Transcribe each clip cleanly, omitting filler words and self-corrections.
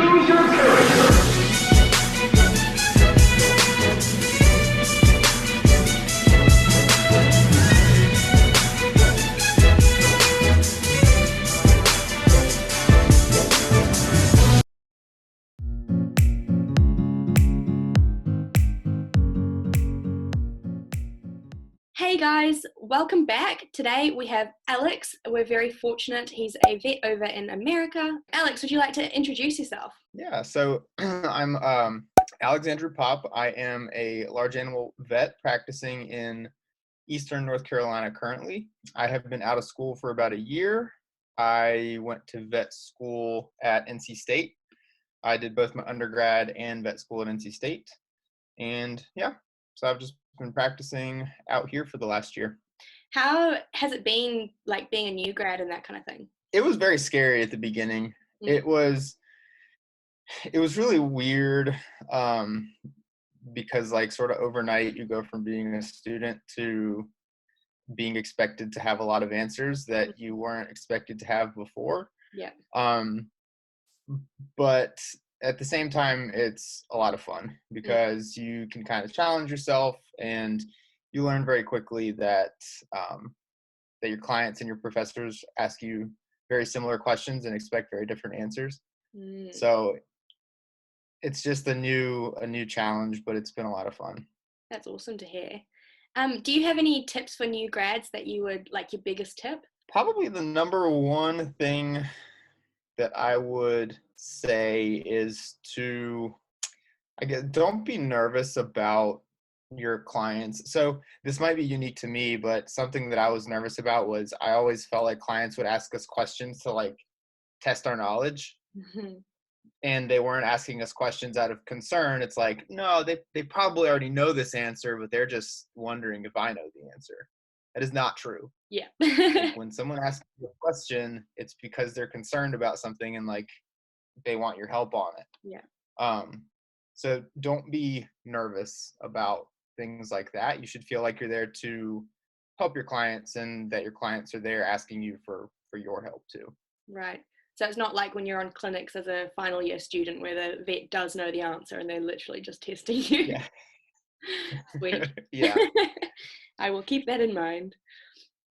choose your character. Hey guys, welcome back. Today we have Alex. We're very fortunate. He's a vet over in America. Alex, would you like to introduce yourself? Yeah, so I'm Alexander Pop. I am a large animal vet practicing in Eastern North Carolina currently. I have been out of school for about a year. I went to vet school at NC State. I did both my undergrad and vet school at NC State. And yeah, so I've just been practicing out here for the last year. How has it been, like being a new grad and that kind of thing? It was very scary at the beginning. It was really weird because like sort of overnight you go from being a student to being expected to have a lot of answers that you weren't expected to have before. Yeah. But at the same time, it's a lot of fun because you can kind of challenge yourself, and you learn very quickly that that your clients and your professors ask you very similar questions and expect very different answers. So it's just a new challenge, but it's been a lot of fun. That's awesome to hear. Do you have any tips for new grads that you would like, your biggest tip? Probably the number one thing that I would say is to, I guess, don't be nervous about your clients. So this might be unique to me, but something that I was nervous about was I always felt like clients would ask us questions to like test our knowledge. And they weren't asking us questions out of concern. It's like, no, they probably already know this answer, but they're just wondering if I know the answer. That is not true. Yeah. When someone asks you a question, it's because they're concerned about something and like they want your help on it. Yeah. So don't be nervous about things like that. You should feel like you're there to help your clients and that your clients are there asking you for your help too. Right. So it's not like when you're on clinics as a final year student where the vet does know the answer and they're literally just testing you. Yeah. Sweet. Yeah. I will keep that in mind.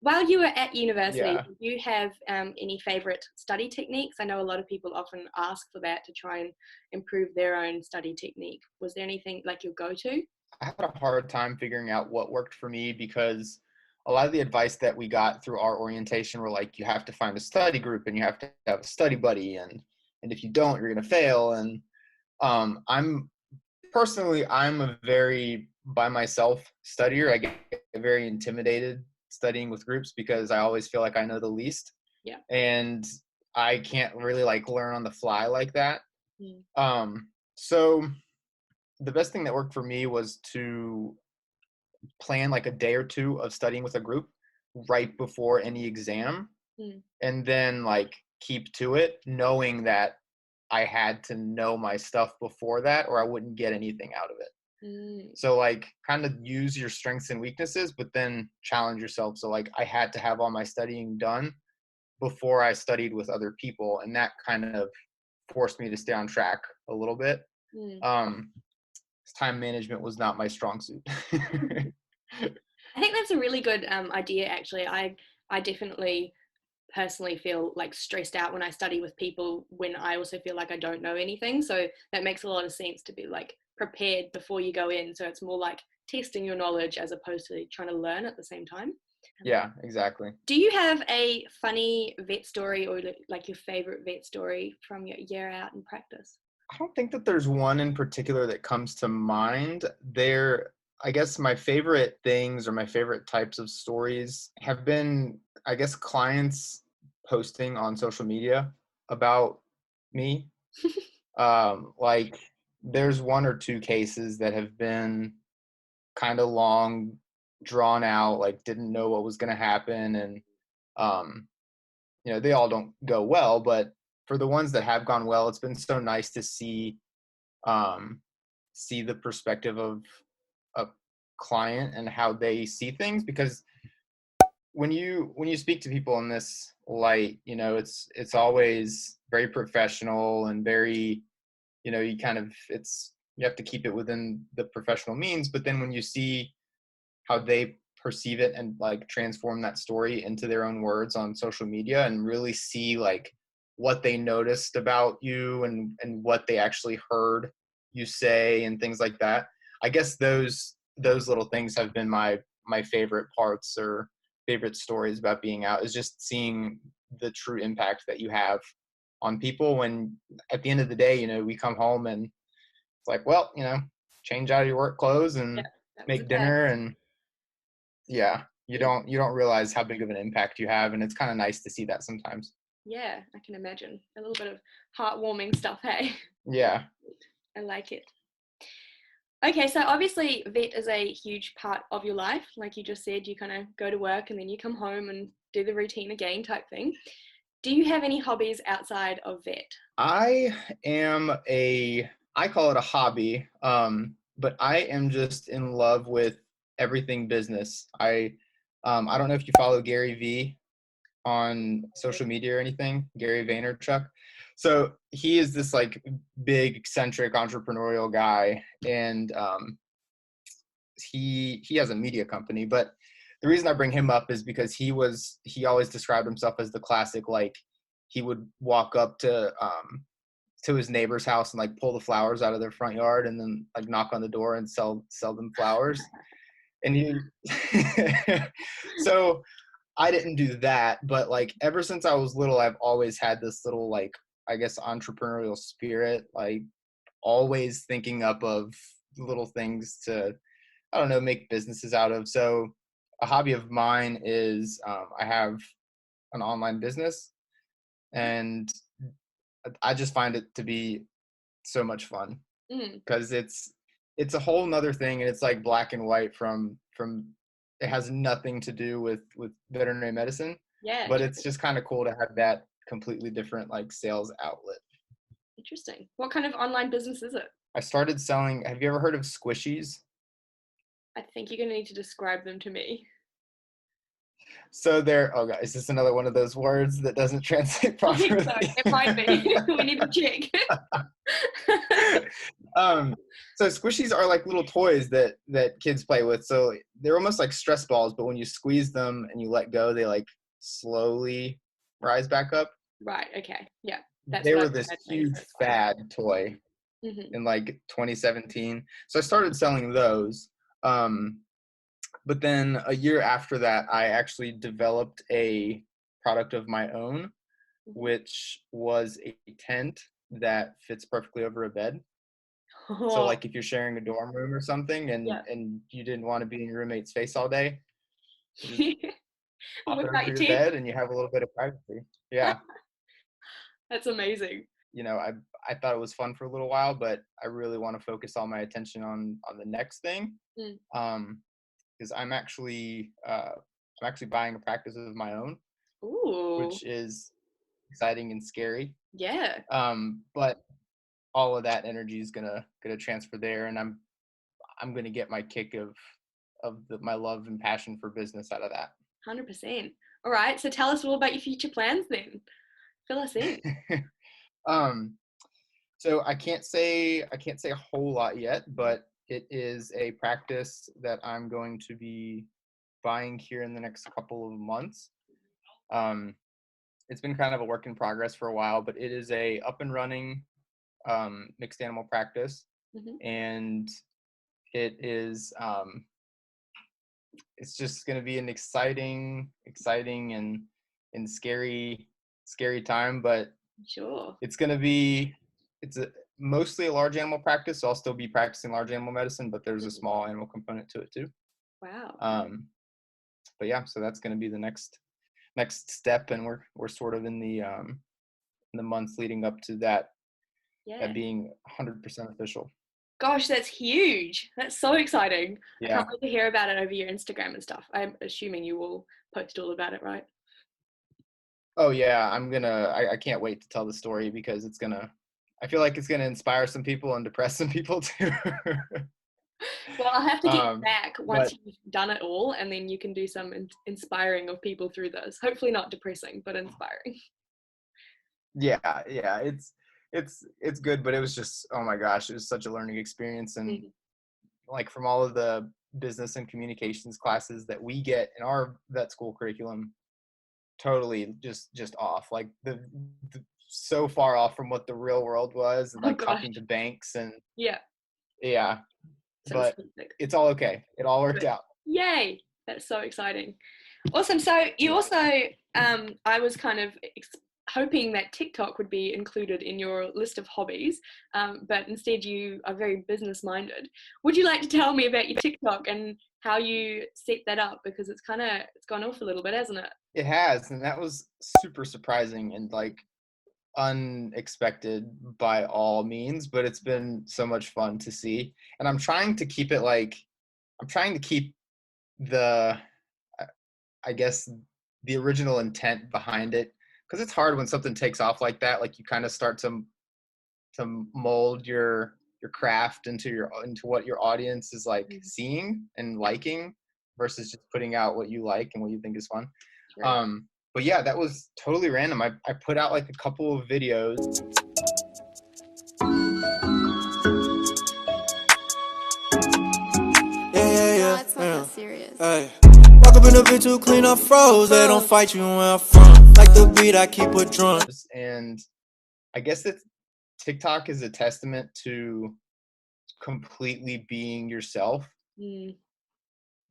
While you were at university, Yeah. did you have any favorite study techniques? I know a lot of people often ask for that to try and improve their own study technique. Was there anything like your go-to? I had a hard time figuring out what worked for me because a lot of the advice that we got through our orientation were like, you have to find a study group and you have to have a study buddy. And if you don't, you're going to fail. And I'm a very by myself studier. I get very intimidated studying with groups because I always feel like I know the least. Yeah. And I can't really like learn on the fly like that. So the best thing that worked for me was to plan like a day or two of studying with a group right before any exam, and then like keep to it, knowing that I had to know my stuff before that or I wouldn't get anything out of it. So like kind of use your strengths and weaknesses, but then challenge yourself. So like I had to have all my studying done before I studied with other people, and that kind of forced me to stay on track a little bit. Time management was not my strong suit. I think that's a really good idea, actually. I definitely personally feel like stressed out when I study with people when I also feel like I don't know anything. So that makes a lot of sense to be like prepared before you go in. So it's more like testing your knowledge as opposed to trying to learn at the same time. Yeah, exactly. Do you have a funny vet story or like your favorite vet story from your year out in practice? I don't think that there's one in particular that comes to mind. I guess my favorite things or my favorite types of stories have been, I guess, clients posting on social media about me. Like there's one or two cases that have been kind of long, drawn out, like didn't know what was going to happen. And, they all don't go well, but for the ones that have gone well, it's been so nice to see the perspective of a client and how they see things, because when you speak to people in this light, it's always very professional and very you have to keep it within the professional means, but then when you see how they perceive it and like transform that story into their own words on social media and really see like what they noticed about you and what they actually heard you say and things like that. I guess those little things have been my favorite parts or favorite stories about being out, is just seeing the true impact that you have on people when at the end of the day, we come home and it's like, well, change out of your work clothes Yeah, and that was a make day. dinner, and yeah, you Yeah. don't realize how big of an impact you have, and it's kind of nice to see that sometimes. Yeah, I can imagine. A little bit of heartwarming stuff, hey? Yeah. I like it. Okay, so obviously vet is a huge part of your life. Like you just said, you kind of go to work and then you come home and do the routine again type thing. Do you have any hobbies outside of vet? I am I call it a hobby, but I am just in love with everything business. I don't know if you follow Gary V on social media or anything, Gary Vaynerchuk. So he is this like big eccentric entrepreneurial guy, and he has a media company. But the reason I bring him up is because he always described himself as the classic, like he would walk up to his neighbor's house and like pull the flowers out of their front yard and then like knock on the door and sell them flowers. And he so I didn't do that, but like ever since I was little, I've always had this little like, I guess, entrepreneurial spirit, like always thinking up of little things to, I don't know, make businesses out of. So a hobby of mine is I have an online business, and I just find it to be so much fun Mm, because it's a whole nother thing, and it's like black and white from it has nothing to do with veterinary medicine, yeah, but it's true. just kind of cool to have that completely different like sales outlet. Interesting. What kind of online business is it? I started selling, have you ever heard of squishies? I think you're going to need to describe them to me. So they're, oh god, is this another one of those words that doesn't translate I think so. properly? It might be. We need to check. um, so squishies are like little toys that kids play with. So they're almost like stress balls, but when you squeeze them and you let go, they like slowly rise back up. Right. Okay. Yeah. That's They what I were was this imagining. huge So it's fine. fad toy Hmm. in like 2017. So I started selling those. Um, but then a year after that, I actually developed a product of my own, Hmm. which was a tent that fits perfectly over a bed. So Oh, like if you're sharing a dorm room or something and yeah. and you didn't want to be in your roommate's face all day, you just pop Whip it out over your your teeth. bed and you have a little bit of privacy. Yeah. That's amazing. I thought it was fun for a little while, but I really want to focus all my attention on the next thing. Mm. Because I'm actually buying a practice of my own, Ooh. which is exciting and scary. Yeah. But all of that energy is gonna transfer there, and I'm gonna get my kick of my love and passion for business out of that. 100%. All right. So tell us all about your future plans then. Fill us in. um, so I can't say a whole lot yet, but it is a practice that I'm going to be buying here in the next couple of months. Um, it's been kind of a work in progress for a while, but it is a up and running mixed animal practice, Hmm. and it is it's just going to be an exciting and scary time, but Sure. it's going to be it's mostly a large animal practice, so I'll still be practicing large animal medicine, but there's a Mhm. small animal component to it too. Wow. um but yeah, so that's going to be the next step, and we're sort of in the months leading up to that Yeah. being 100% official. Gosh, that's huge. That's so exciting. I Yeah. can't wait to hear about it over your Instagram and stuff. I'm assuming you will post all about it, right? Oh yeah, I can't wait to tell the story because I feel like it's gonna inspire some people and depress some people too. Well, I'll have to get you um, back once but you've done it all, and then you can do some inspiring of people through this. Hopefully, not depressing, but inspiring. yeah, it's good, but it was just, oh my gosh, it was such a learning experience. And like from all of the business and communications classes that we get in our vet school curriculum, totally just off, like the so far off from what the real world was, and Oh like gosh. talking to banks and Yeah. yeah, Sounds but fantastic. it's all okay. It all worked Good. out. Yay. That's so exciting. Awesome. So you Yeah. also, I was kind of hoping that TikTok would be included in your list of hobbies, but instead you are very business minded. Would you like to tell me about your TikTok and how you set that up? Because it's gone off a little bit, hasn't it? It has, and that was super surprising and like unexpected by all means, but it's been so much fun to see. And I'm trying to keep it like, I'm trying to keep the, I guess, the original intent behind it, because it's hard when something takes off like that. Like you kind of start to mold your craft into what your audience is like seeing and Yeah, liking, versus just putting out what you like and what you think is fun. true. But yeah, that was totally random. I put out like a couple of videos. Yeah. It's not that serious. Hey. Walk up in the bitch to clean up froze. They don't fight you where I'm from. Like the beat, I keep a drum. And I guess that TikTok is a testament to completely being yourself,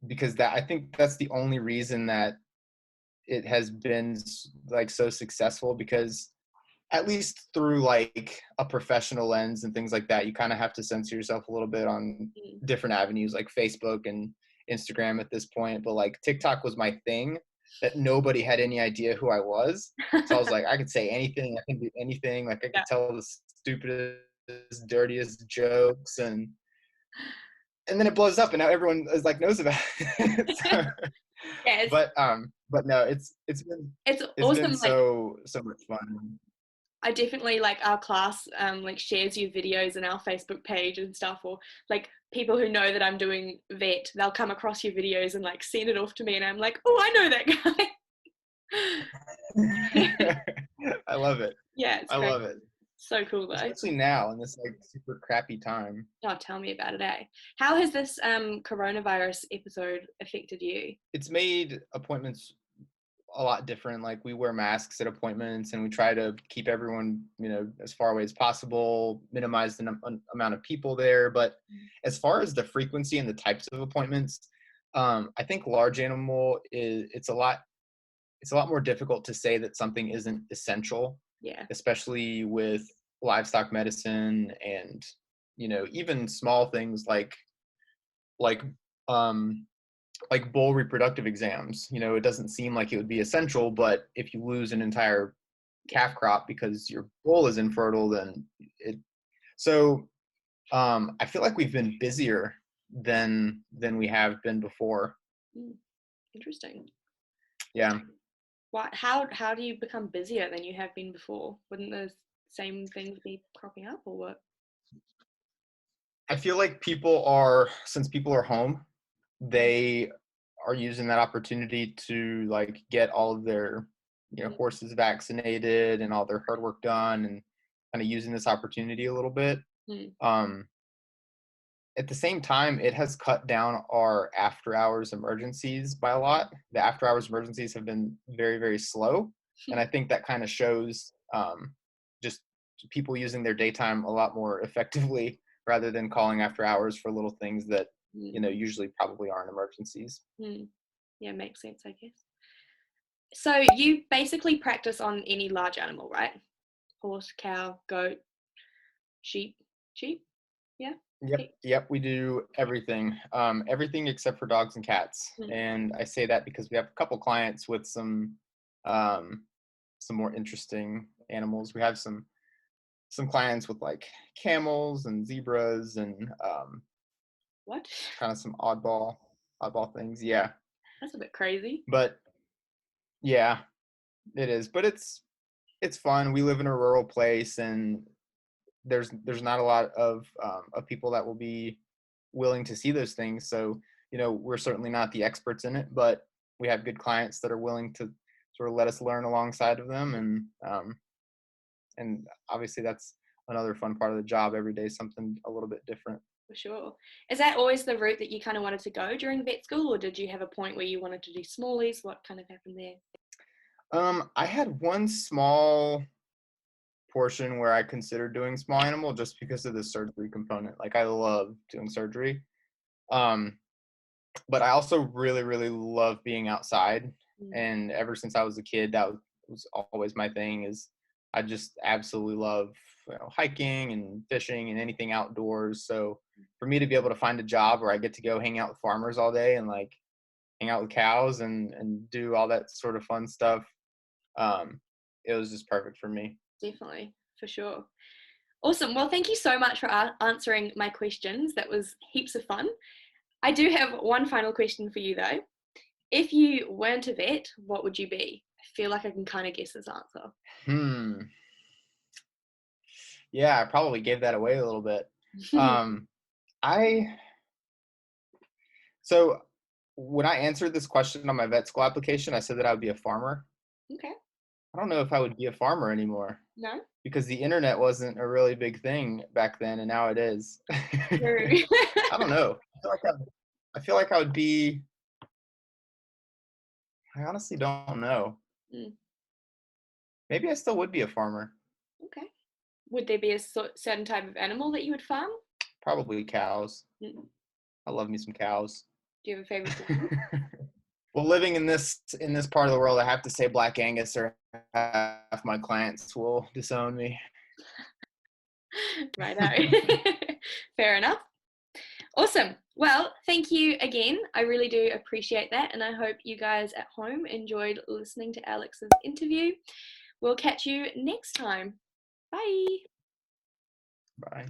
because that, I think that's the only reason that it has been like so successful, because at least through like a professional lens and things like that, you kind of have to censor yourself a little bit on different avenues like Facebook and Instagram at this point. But like TikTok was my thing that nobody had any idea who I was. So I was like, I could say anything, I can do anything. Like I could tell the stupidest, dirtiest jokes, and then it blows up and now everyone is like knows about it. So, Yeah, but no, it's it's been awesome. Like so much fun. I definitely like our class like shares your videos in our Facebook page and stuff, or like people who know that I'm doing vet, they'll come across your videos and like send it off to me, and I'm like, oh, I know that guy. I love it. Yeah, it's I great. love it. So cool though. Especially now in this like super crappy time. Oh, tell me about it, eh? How has this coronavirus episode affected you? It's made appointments a lot different. Like we wear masks at appointments and we try to keep everyone, as far away as possible, minimize the amount of people there. But as far as the frequency and the types of appointments, I think large animal it's a lot more difficult to say that something isn't essential. Yeah. Especially with livestock medicine and, even small things like um like bull reproductive exams. It doesn't seem like it would be essential, but if you lose an entire calf crop because your bull is infertile, then it. So I feel like we've been busier than we have been before. Interesting. Yeah. What? How do you become busier than you have been before? Wouldn't the same things be cropping up, or what? I feel like since people are home, they are using that opportunity to like get all of their horses vaccinated and all their hard work done, and kind of using this opportunity a little bit. At the same time, it has cut down our after hours emergencies by a lot. The after hours emergencies have been very, very slow, and I think that kind of shows just people using their daytime a lot more effectively rather than calling after hours for little things that usually probably aren't emergencies. Yeah, makes sense, I guess. So you basically practice on any large animal, right? Horse, cow, goat, sheep. Yeah. Yep, we do everything. Everything except for dogs and cats. And I say that because we have a couple clients with some more interesting animals. We have some clients with like camels and zebras and what? kind of some oddball things. Yeah. That's a bit crazy. But yeah, it is. But it's fun. We live in a rural place, and there's not a lot of people that will be willing to see those things. So we're certainly not the experts in it, but we have good clients that are willing to sort of let us learn alongside of them, and obviously that's another fun part of the job every day, something a little bit different. For sure. Is that always the route that you kind of wanted to go during vet school, or did you have a point where you wanted to do smallies? What kind of happened there? I had one small portion where I considered doing small animal just because of the surgery component. Like, I love doing surgery. But I also really, really love being outside. And ever since I was a kid, that was always my thing. Is I just absolutely love, hiking and fishing and anything outdoors. So for me to be able to find a job where I get to go hang out with farmers all day and like hang out with cows and do all that sort of fun stuff, it was just perfect for me. Definitely, for sure. Awesome. Well, thank you so much for answering my questions. That was heaps of fun. I do have one final question for you though. If you weren't a vet, what would you be? I feel like I can kind of guess this answer. Yeah, I probably gave that away a little bit. So when I answered this question on my vet school application, I said that I would be a farmer. Okay. I don't know if I would be a farmer anymore. No? Because the internet wasn't a really big thing back then, and now it is. True. I don't know. I feel like I would be. I honestly don't know. Maybe I still would be a farmer. Okay. Would there be a certain type of animal that you would farm? Probably cows. I love me some cows. Do you have a favorite breed? Well, living in this part of the world, I have to say Black Angus, or half my clients will disown me. Righto. Fair enough. Awesome. Well, thank you again. I really do appreciate that, and I hope you guys at home enjoyed listening to Alex's interview. We'll catch you next time. Bye. Bye.